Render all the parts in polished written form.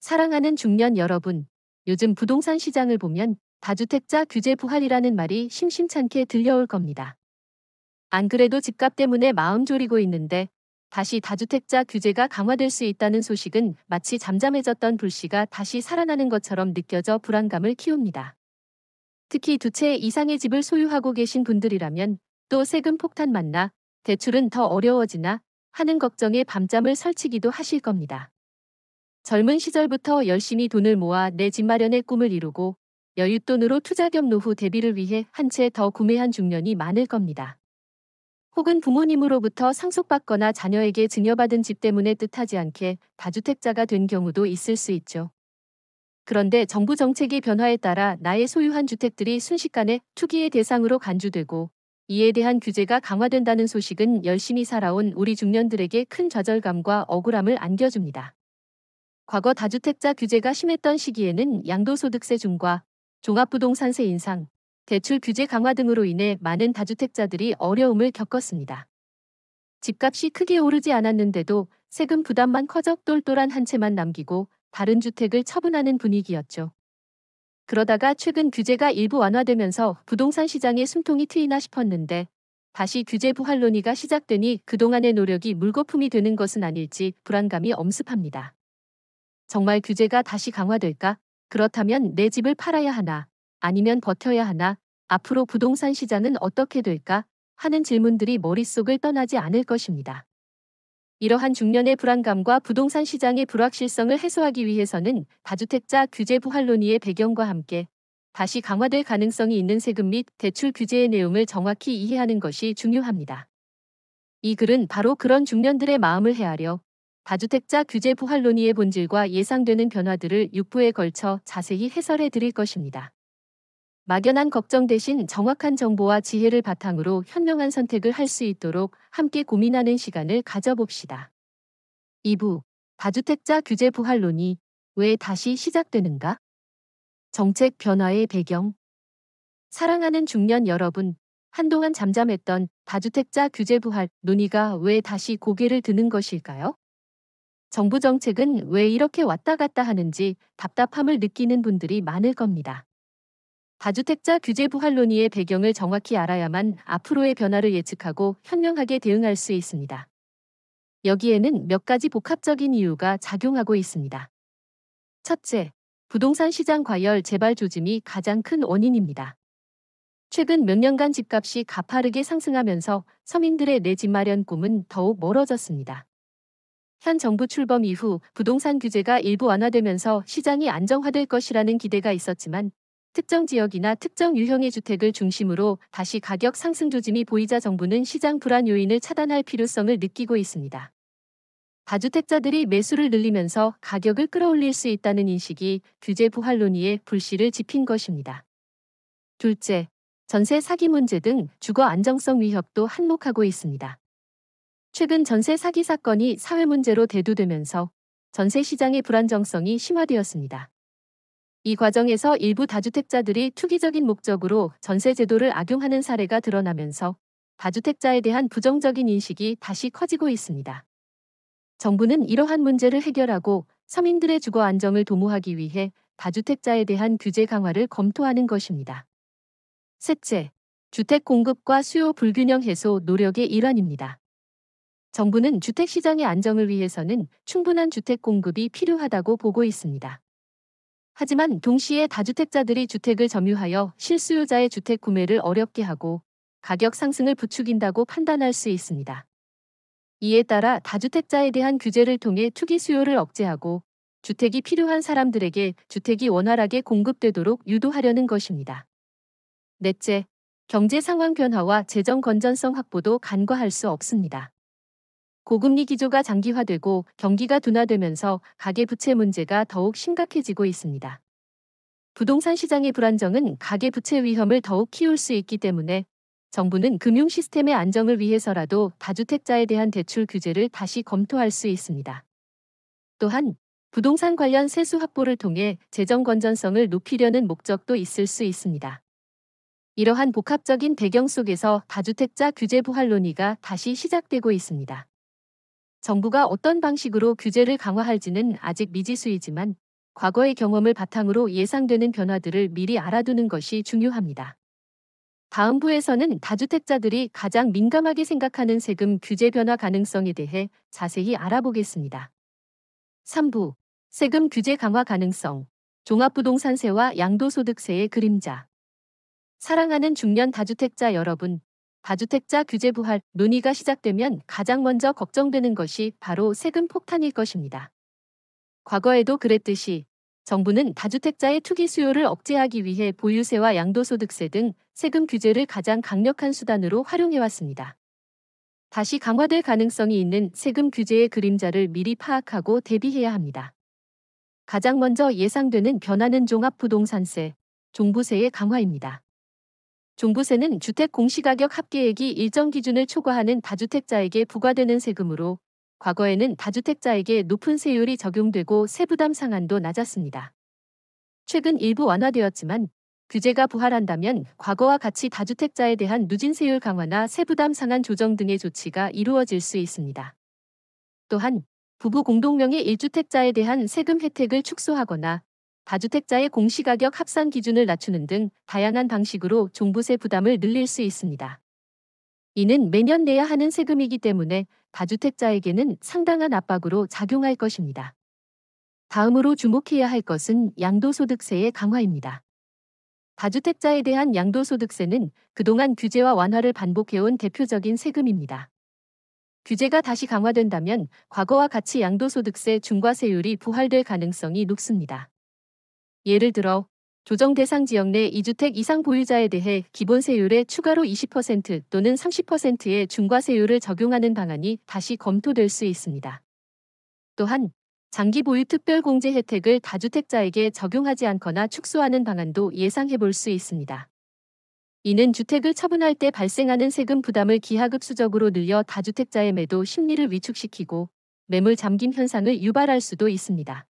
사랑하는 중년 여러분, 요즘 부동산 시장을 보면 다주택자 규제 부활이라는 말이 심심찮게 들려올 겁니다. 안 그래도 집값 때문에 마음 졸이고 있는데 다시 다주택자 규제가 강화될 수 있다는 소식은 마치 잠잠해졌던 불씨가 다시 살아나는 것처럼 느껴져 불안감을 키웁니다. 특히 두 채 이상의 집을 소유하고 계신 분들이라면 또 세금 폭탄 맞나, 대출은 더 어려워지나 하는 걱정에 밤잠을 설치기도 하실 겁니다. 젊은 시절부터 열심히 돈을 모아 내 집 마련의 꿈을 이루고 여윳돈으로 투자 겸 노후 대비를 위해 한 채 더 구매한 중년이 많을 겁니다. 혹은 부모님으로부터 상속받거나 자녀에게 증여받은 집 때문에 뜻하지 않게 다주택자가 된 경우도 있을 수 있죠. 그런데 정부 정책의 변화에 따라 나의 소유한 주택들이 순식간에 투기의 대상으로 간주되고 이에 대한 규제가 강화된다는 소식은 열심히 살아온 우리 중년들에게 큰 좌절감과 억울함을 안겨줍니다. 과거 다주택자 규제가 심했던 시기에는 양도소득세 중과 종합부동산세 인상, 대출 규제 강화 등으로 인해 많은 다주택자들이 어려움을 겪었습니다. 집값이 크게 오르지 않았는데도 세금 부담만 커져 똘똘한 한 채만 남기고 다른 주택을 처분하는 분위기였죠. 그러다가 최근 규제가 일부 완화되면서 부동산 시장에 숨통이 트이나 싶었는데 다시 규제 부활 논의가 시작되니 그동안의 노력이 물거품이 되는 것은 아닐지 불안감이 엄습합니다. 정말 규제가 다시 강화될까? 그렇다면 내 집을 팔아야 하나? 아니면 버텨야 하나? 앞으로 부동산 시장은 어떻게 될까? 하는 질문들이 머릿속을 떠나지 않을 것입니다. 이러한 중년의 불안감과 부동산 시장의 불확실성을 해소하기 위해서는 다주택자 규제 부활 논의의 배경과 함께 다시 강화될 가능성이 있는 세금 및 대출 규제의 내용을 정확히 이해하는 것이 중요합니다. 이 글은 바로 그런 중년들의 마음을 헤아려 다주택자 규제 부활 논의의 본질과 예상되는 변화들을 6부에 걸쳐 자세히 해설해 드릴 것입니다. 막연한 걱정 대신 정확한 정보와 지혜를 바탕으로 현명한 선택을 할 수 있도록 함께 고민하는 시간을 가져봅시다. 2부 다주택자 규제 부활 논의 왜 다시 시작되는가? 정책 변화의 배경. 사랑하는 중년 여러분, 한동안 잠잠했던 다주택자 규제 부활 논의가 왜 다시 고개를 드는 것일까요? 정부 정책은 왜 이렇게 왔다 갔다 하는지 답답함을 느끼는 분들이 많을 겁니다. 다주택자 규제 부활 논의의 배경을 정확히 알아야만 앞으로의 변화를 예측하고 현명하게 대응할 수 있습니다. 여기에는 몇 가지 복합적인 이유가 작용하고 있습니다. 첫째, 부동산 시장 과열 재발 조짐이 가장 큰 원인입니다. 최근 몇 년간 집값이 가파르게 상승하면서 서민들의 내 집 마련 꿈은 더욱 멀어졌습니다. 현 정부 출범 이후 부동산 규제가 일부 완화되면서 시장이 안정화될 것이라는 기대가 있었지만 특정 지역이나 특정 유형의 주택을 중심으로 다시 가격 상승 조짐이 보이자 정부는 시장 불안 요인을 차단할 필요성을 느끼고 있습니다. 다주택자들이 매수를 늘리면서 가격을 끌어올릴 수 있다는 인식이 규제 부활 논의에 불씨를 지핀 것입니다. 둘째, 전세 사기 문제 등 주거 안정성 위협도 한몫하고 있습니다. 최근 전세 사기 사건이 사회 문제로 대두되면서 전세 시장의 불안정성이 심화되었습니다. 이 과정에서 일부 다주택자들이 투기적인 목적으로 전세 제도를 악용하는 사례가 드러나면서 다주택자에 대한 부정적인 인식이 다시 커지고 있습니다. 정부는 이러한 문제를 해결하고 서민들의 주거 안정을 도모하기 위해 다주택자에 대한 규제 강화를 검토하는 것입니다. 셋째, 주택 공급과 수요 불균형 해소 노력의 일환입니다. 정부는 주택시장의 안정을 위해서는 충분한 주택 공급이 필요하다고 보고 있습니다. 하지만 동시에 다주택자들이 주택을 점유하여 실수요자의 주택 구매를 어렵게 하고 가격 상승을 부추긴다고 판단할 수 있습니다. 이에 따라 다주택자에 대한 규제를 통해 투기 수요를 억제하고 주택이 필요한 사람들에게 주택이 원활하게 공급되도록 유도하려는 것입니다. 넷째, 경제 상황 변화와 재정 건전성 확보도 간과할 수 없습니다. 고금리 기조가 장기화되고 경기가 둔화되면서 가계부채 문제가 더욱 심각해지고 있습니다. 부동산 시장의 불안정은 가계부채 위험을 더욱 키울 수 있기 때문에 정부는 금융 시스템의 안정을 위해서라도 다주택자에 대한 대출 규제를 다시 검토할 수 있습니다. 또한 부동산 관련 세수 확보를 통해 재정 건전성을 높이려는 목적도 있을 수 있습니다. 이러한 복합적인 배경 속에서 다주택자 규제 부활 논의가 다시 시작되고 있습니다. 정부가 어떤 방식으로 규제를 강화할지는 아직 미지수이지만 과거의 경험을 바탕으로 예상되는 변화들을 미리 알아두는 것이 중요합니다. 다음 부에서는 다주택자들이 가장 민감하게 생각하는 세금 규제 변화 가능성에 대해 자세히 알아보겠습니다. 3부. 세금 규제 강화 가능성. 종합부동산세와 양도소득세의 그림자. 사랑하는 중년 다주택자 여러분, 다주택자 규제 부활 논의가 시작되면 가장 먼저 걱정되는 것이 바로 세금 폭탄일 것입니다. 과거에도 그랬듯이 정부는 다주택자의 투기 수요를 억제하기 위해 보유세와 양도소득세 등 세금 규제를 가장 강력한 수단으로 활용해왔습니다. 다시 강화될 가능성이 있는 세금 규제의 그림자를 미리 파악하고 대비해야 합니다. 가장 먼저 예상되는 변화는 종합부동산세, 종부세의 강화입니다. 종부세는 주택 공시가격 합계액이 일정 기준을 초과하는 다주택자에게 부과되는 세금으로 과거에는 다주택자에게 높은 세율이 적용되고 세부담 상한도 낮았습니다. 최근 일부 완화되었지만 규제가 부활한다면 과거와 같이 다주택자에 대한 누진세율 강화나 세부담 상한 조정 등의 조치가 이루어질 수 있습니다. 또한 부부 공동명의 1주택자에 대한 세금 혜택을 축소하거나 다주택자의 공시가격 합산 기준을 낮추는 등 다양한 방식으로 종부세 부담을 늘릴 수 있습니다. 이는 매년 내야 하는 세금이기 때문에 다주택자에게는 상당한 압박으로 작용할 것입니다. 다음으로 주목해야 할 것은 양도소득세의 강화입니다. 다주택자에 대한 양도소득세는 그동안 규제와 완화를 반복해온 대표적인 세금입니다. 규제가 다시 강화된다면 과거와 같이 양도소득세 중과세율이 부활될 가능성이 높습니다. 예를 들어 조정 대상 지역 내 2주택 이상 보유자에 대해 기본세율에 추가로 20% 또는 30%의 중과세율을 적용하는 방안이 다시 검토될 수 있습니다. 또한 장기 보유 특별공제 혜택을 다주택자에게 적용하지 않거나 축소하는 방안도 예상해 볼 수 있습니다. 이는 주택을 처분할 때 발생하는 세금 부담을 기하급수적으로 늘려 다주택자의 매도 심리를 위축시키고 매물 잠김 현상을 유발할 수도 있습니다.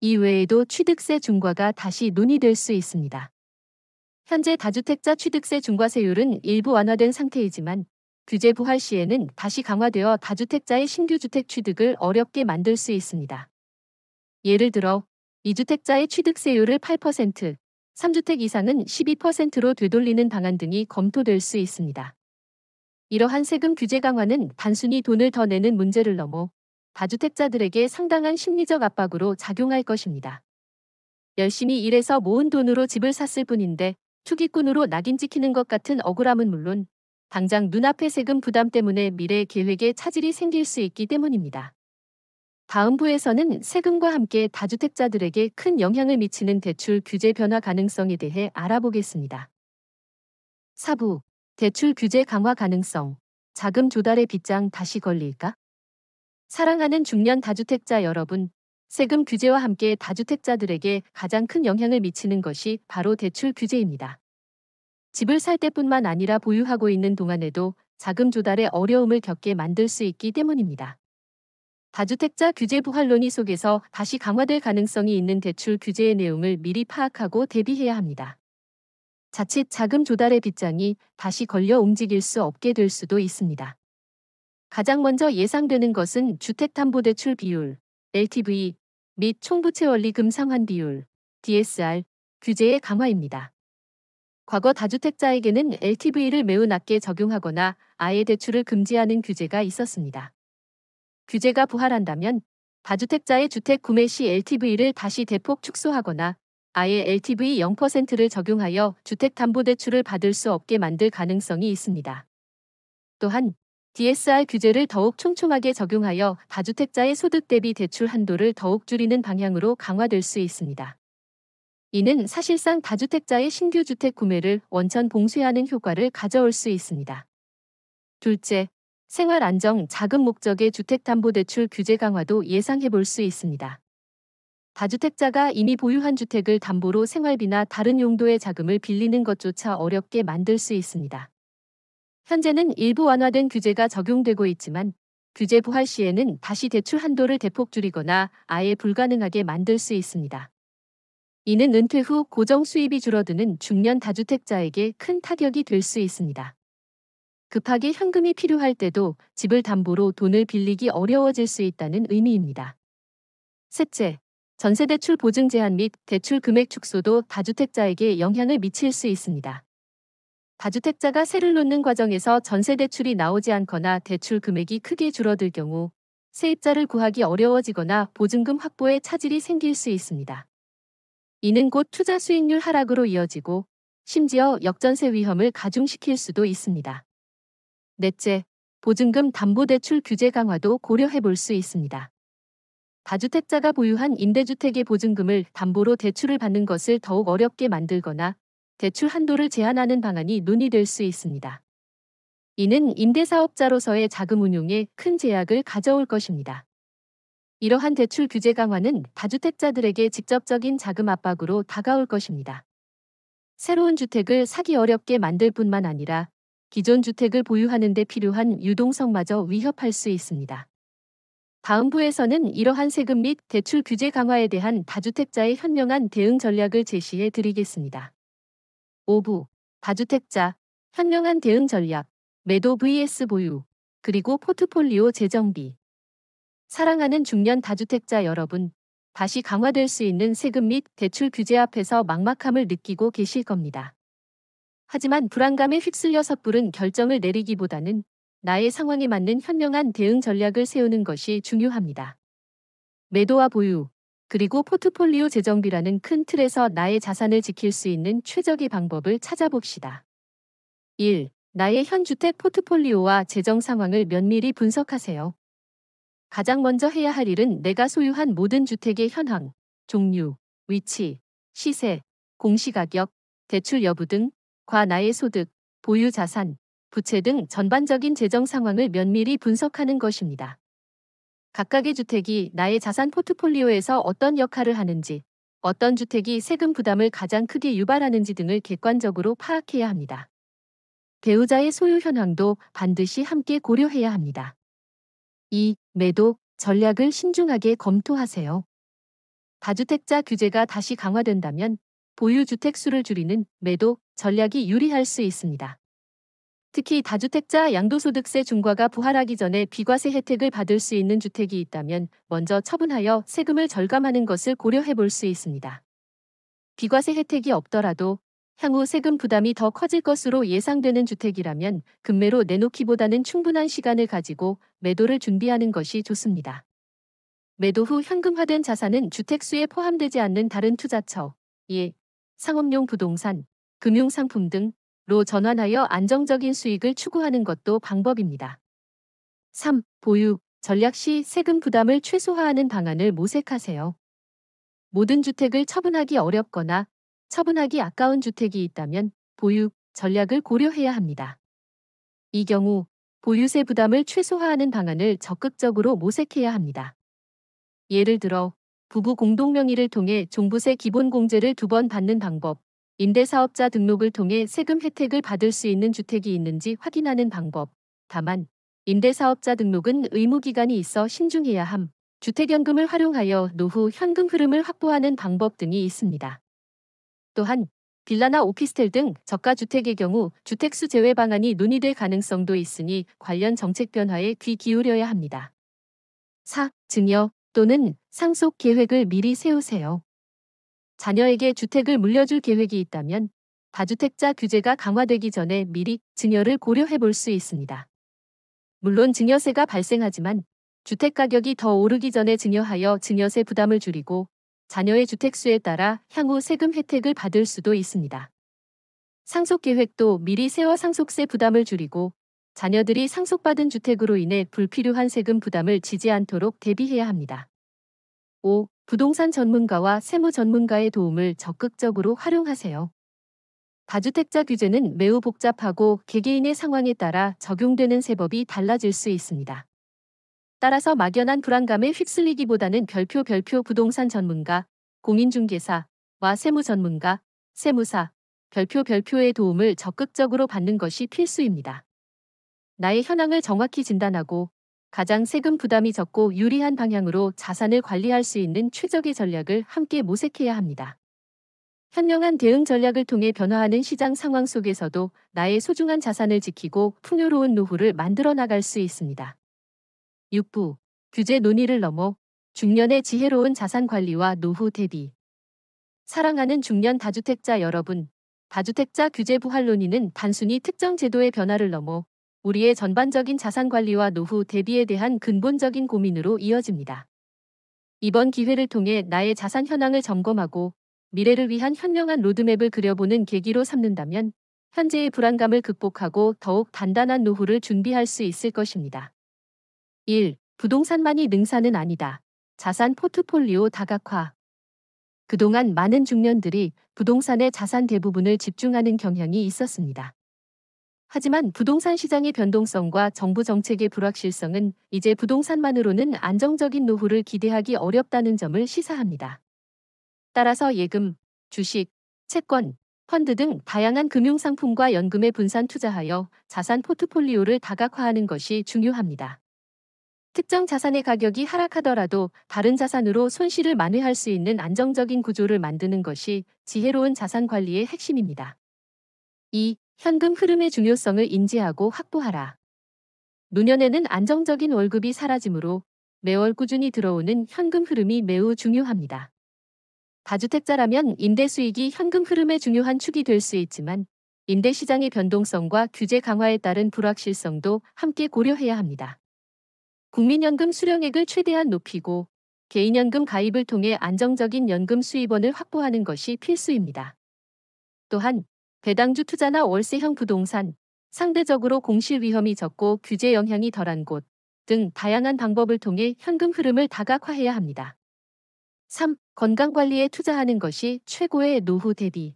이외에도 취득세 중과가 다시 논의될 수 있습니다. 현재 다주택자 취득세 중과세율은 일부 완화된 상태이지만 규제 부활 시에는 다시 강화되어 다주택자의 신규 주택 취득을 어렵게 만들 수 있습니다. 예를 들어 2주택자의 취득세율을 8%, 3주택 이상은 12%로 되돌리는 방안 등이 검토될 수 있습니다. 이러한 세금 규제 강화는 단순히 돈을 더 내는 문제를 넘어 다주택자들에게 상당한 심리적 압박으로 작용할 것입니다. 열심히 일해서 모은 돈으로 집을 샀을 뿐인데 투기꾼으로 낙인 찍히는 것 같은 억울함은 물론 당장 눈앞의 세금 부담 때문에 미래 계획에 차질이 생길 수 있기 때문입니다. 다음 부에서는 세금과 함께 다주택자들에게 큰 영향을 미치는 대출 규제 변화 가능성에 대해 알아보겠습니다. 4부. 대출 규제 강화 가능성. 자금 조달의 빗장 다시 걸릴까? 사랑하는 중년 다주택자 여러분, 세금 규제와 함께 다주택자들에게 가장 큰 영향을 미치는 것이 바로 대출 규제입니다. 집을 살 때뿐만 아니라 보유하고 있는 동안에도 자금 조달에 어려움을 겪게 만들 수 있기 때문입니다. 다주택자 규제 부활 논의 속에서 다시 강화될 가능성이 있는 대출 규제의 내용을 미리 파악하고 대비해야 합니다. 자칫 자금 조달의 빗장이 다시 걸려 움직일 수 없게 될 수도 있습니다. 가장 먼저 예상되는 것은 주택담보대출 비율, LTV 및 총부채 원리금 상환 비율, DSR 규제의 강화입니다. 과거 다주택자에게는 LTV를 매우 낮게 적용하거나 아예 대출을 금지하는 규제가 있었습니다. 규제가 부활한다면 다주택자의 주택 구매 시 LTV를 다시 대폭 축소하거나 아예 LTV 0%를 적용하여 주택담보대출을 받을 수 없게 만들 가능성이 있습니다. 또한 DSR 규제를 더욱 촘촘하게 적용하여 다주택자의 소득 대비 대출 한도를 더욱 줄이는 방향으로 강화될 수 있습니다. 이는 사실상 다주택자의 신규 주택 구매를 원천 봉쇄하는 효과를 가져올 수 있습니다. 둘째, 생활 안정 자금 목적의 주택담보대출 규제 강화도 예상해 볼 수 있습니다. 다주택자가 이미 보유한 주택을 담보로 생활비나 다른 용도의 자금을 빌리는 것조차 어렵게 만들 수 있습니다. 현재는 일부 완화된 규제가 적용되고 있지만 규제 부활 시에는 다시 대출 한도를 대폭 줄이거나 아예 불가능하게 만들 수 있습니다. 이는 은퇴 후 고정 수입이 줄어드는 중년 다주택자에게 큰 타격이 될 수 있습니다. 급하게 현금이 필요할 때도 집을 담보로 돈을 빌리기 어려워질 수 있다는 의미입니다. 셋째, 전세대출 보증 제한 및 대출 금액 축소도 다주택자에게 영향을 미칠 수 있습니다. 다주택자가 세를 놓는 과정에서 전세대출이 나오지 않거나 대출 금액이 크게 줄어들 경우 세입자를 구하기 어려워지거나 보증금 확보에 차질이 생길 수 있습니다. 이는 곧 투자 수익률 하락으로 이어지고 심지어 역전세 위험을 가중시킬 수도 있습니다. 넷째, 보증금 담보대출 규제 강화도 고려해 볼 수 있습니다. 다주택자가 보유한 임대주택의 보증금을 담보로 대출을 받는 것을 더욱 어렵게 만들거나 대출 한도를 제한하는 방안이 논의될 수 있습니다. 이는 임대사업자로서의 자금 운용에 큰 제약을 가져올 것입니다. 이러한 대출 규제 강화는 다주택자들에게 직접적인 자금 압박으로 다가올 것입니다. 새로운 주택을 사기 어렵게 만들 뿐만 아니라 기존 주택을 보유하는 데 필요한 유동성마저 위협할 수 있습니다. 다음 부에서는 이러한 세금 및 대출 규제 강화에 대한 다주택자의 현명한 대응 전략을 제시해 드리겠습니다. 5부, 다주택자, 현명한 대응 전략, 매도 vs 보유, 그리고 포트폴리오 재정비. 사랑하는 중년 다주택자 여러분, 다시 강화될 수 있는 세금 및 대출 규제 앞에서 막막함을 느끼고 계실 겁니다. 하지만 불안감에 휩쓸려 섣부른 결정을 내리기보다는 나의 상황에 맞는 현명한 대응 전략을 세우는 것이 중요합니다. 매도와 보유, 그리고 포트폴리오 재정비라는 큰 틀에서 나의 자산을 지킬 수 있는 최적의 방법을 찾아봅시다. 1. 나의 현 주택 포트폴리오와 재정 상황을 면밀히 분석하세요. 가장 먼저 해야 할 일은 내가 소유한 모든 주택의 현황, 종류, 위치, 시세, 공시가격, 대출 여부 등과 나의 소득, 보유 자산, 부채 등 전반적인 재정 상황을 면밀히 분석하는 것입니다. 각각의 주택이 나의 자산 포트폴리오에서 어떤 역할을 하는지, 어떤 주택이 세금 부담을 가장 크게 유발하는지 등을 객관적으로 파악해야 합니다. 배우자의 소유 현황도 반드시 함께 고려해야 합니다. 2. 매도 전략을 신중하게 검토하세요. 다주택자 규제가 다시 강화된다면 보유 주택 수를 줄이는 매도 전략이 유리할 수 있습니다. 특히 다주택자 양도소득세 중과가 부활하기 전에 비과세 혜택을 받을 수 있는 주택이 있다면 먼저 처분하여 세금을 절감하는 것을 고려해 볼 수 있습니다. 비과세 혜택이 없더라도 향후 세금 부담이 더 커질 것으로 예상되는 주택이라면 급매로 내놓기보다는 충분한 시간을 가지고 매도를 준비하는 것이 좋습니다. 매도 후 현금화된 자산은 주택수에 포함되지 않는 다른 투자처, 상업용 부동산, 금융상품 등로 전환하여 안정적인 수익을 추구하는 것도 방법입니다. 3. 보유, 전략 시 세금 부담을 최소화하는 방안을 모색하세요. 모든 주택을 처분하기 어렵거나 처분하기 아까운 주택이 있다면 보유, 전략을 고려해야 합니다. 이 경우 보유세 부담을 최소화하는 방안을 적극적으로 모색해야 합니다. 예를 들어 부부 공동명의를 통해 종부세 기본공제를 2번 받는 방법, 임대사업자 등록을 통해 세금 혜택을 받을 수 있는 주택이 있는지 확인하는 방법. 다만 임대사업자 등록은 의무기간이 있어 신중해야 함, 주택연금을 활용하여 노후 현금 흐름을 확보하는 방법 등이 있습니다. 또한 빌라나 오피스텔 등 저가 주택의 경우 주택수 제외 방안이 논의될 가능성도 있으니 관련 정책 변화에 귀 기울여야 합니다. 4. 증여 또는 상속 계획을 미리 세우세요. 자녀에게 주택을 물려줄 계획이 있다면 다주택자 규제가 강화되기 전에 미리 증여를 고려해 볼 수 있습니다. 물론 증여세가 발생하지만 주택 가격이 더 오르기 전에 증여하여 증여세 부담을 줄이고 자녀의 주택수에 따라 향후 세금 혜택을 받을 수도 있습니다. 상속 계획도 미리 세워 상속세 부담을 줄이고 자녀들이 상속받은 주택으로 인해 불필요한 세금 부담을 지지 않도록 대비해야 합니다. 5. 부동산 전문가와 세무 전문가의 도움을 적극적으로 활용하세요. 다주택자 규제는 매우 복잡하고 개개인의 상황에 따라 적용되는 세법이 달라질 수 있습니다. 따라서 막연한 불안감에 휩쓸리기보다는 별표 부동산 전문가, 공인중개사와 세무 전문가, 세무사, 별표의 도움을 적극적으로 받는 것이 필수입니다. 나의 현황을 정확히 진단하고 가장 세금 부담이 적고 유리한 방향으로 자산을 관리할 수 있는 최적의 전략을 함께 모색해야 합니다. 현명한 대응 전략을 통해 변화하는 시장 상황 속에서도 나의 소중한 자산을 지키고 풍요로운 노후를 만들어 나갈 수 있습니다. 6부. 규제 논의를 넘어 중년의 지혜로운 자산 관리와 노후 대비. 사랑하는 중년 다주택자 여러분, 다주택자 규제 부활 논의는 단순히 특정 제도의 변화를 넘어 우리의 전반적인 자산 관리와 노후 대비에 대한 근본적인 고민으로 이어집니다. 이번 기회를 통해 나의 자산 현황을 점검하고 미래를 위한 현명한 로드맵을 그려보는 계기로 삼는다면 현재의 불안감을 극복하고 더욱 단단한 노후를 준비할 수 있을 것입니다. 1. 부동산만이 능사는 아니다. 자산 포트폴리오 다각화. 그동안 많은 중년들이 부동산의 자산 대부분을 집중하는 경향이 있었습니다. 하지만 부동산 시장의 변동성과 정부 정책의 불확실성은 이제 부동산만으로는 안정적인 노후를 기대하기 어렵다는 점을 시사합니다. 따라서 예금, 주식, 채권, 펀드 등 다양한 금융상품과 연금에 분산 투자하여 자산 포트폴리오를 다각화하는 것이 중요합니다. 특정 자산의 가격이 하락하더라도 다른 자산으로 손실을 만회할 수 있는 안정적인 구조를 만드는 것이 지혜로운 자산 관리의 핵심입니다. 2. 현금 흐름의 중요성을 인지하고 확보하라. 노년에는 안정적인 월급이 사라지므로 매월 꾸준히 들어오는 현금 흐름이 매우 중요합니다. 다주택자라면 임대 수익이 현금 흐름의 중요한 축이 될 수 있지만 임대 시장의 변동성과 규제 강화에 따른 불확실성도 함께 고려해야 합니다. 국민연금 수령액을 최대한 높이고 개인연금 가입을 통해 안정적인 연금 수입원을 확보하는 것이 필수입니다. 또한 배당주 투자나 월세형 부동산, 상대적으로 공실 위험이 적고 규제 영향이 덜한 곳 등 다양한 방법을 통해 현금 흐름을 다각화해야 합니다. 3. 건강관리에 투자하는 것이 최고의 노후 대비.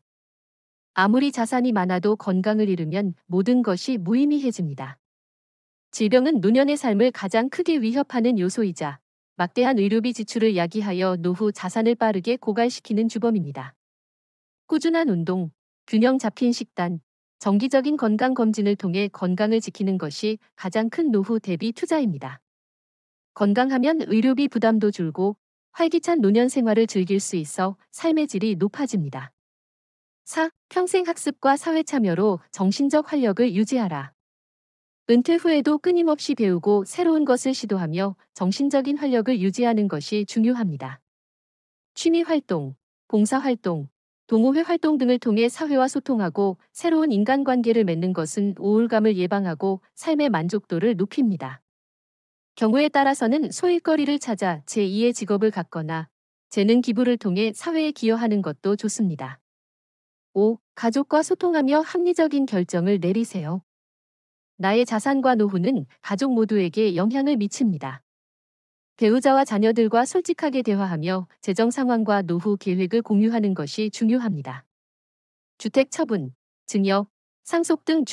아무리 자산이 많아도 건강을 잃으면 모든 것이 무의미해집니다. 질병은 노년의 삶을 가장 크게 위협하는 요소이자 막대한 의료비 지출을 야기하여 노후 자산을 빠르게 고갈시키는 주범입니다. 꾸준한 운동, 균형 잡힌 식단, 정기적인 건강검진을 통해 건강을 지키는 것이 가장 큰 노후 대비 투자입니다. 건강하면 의료비 부담도 줄고 활기찬 노년 생활을 즐길 수 있어 삶의 질이 높아집니다. 4. 평생 학습과 사회 참여로 정신적 활력을 유지하라. 은퇴 후에도 끊임없이 배우고 새로운 것을 시도하며 정신적인 활력을 유지하는 것이 중요합니다. 취미 활동, 봉사 활동, 동호회 활동 등을 통해 사회와 소통하고 새로운 인간관계를 맺는 것은 우울감을 예방하고 삶의 만족도를 높입니다. 경우에 따라서는 소일거리를 찾아 제2의 직업을 갖거나 재능 기부를 통해 사회에 기여하는 것도 좋습니다. 5. 가족과 소통하며 합리적인 결정을 내리세요. 나의 자산과 노후는 가족 모두에게 영향을 미칩니다. 배우자와 자녀들과 솔직하게 대화하며 재정 상황과 노후 계획을 공유하는 것이 중요합니다. 주택 처분, 증여, 상속 등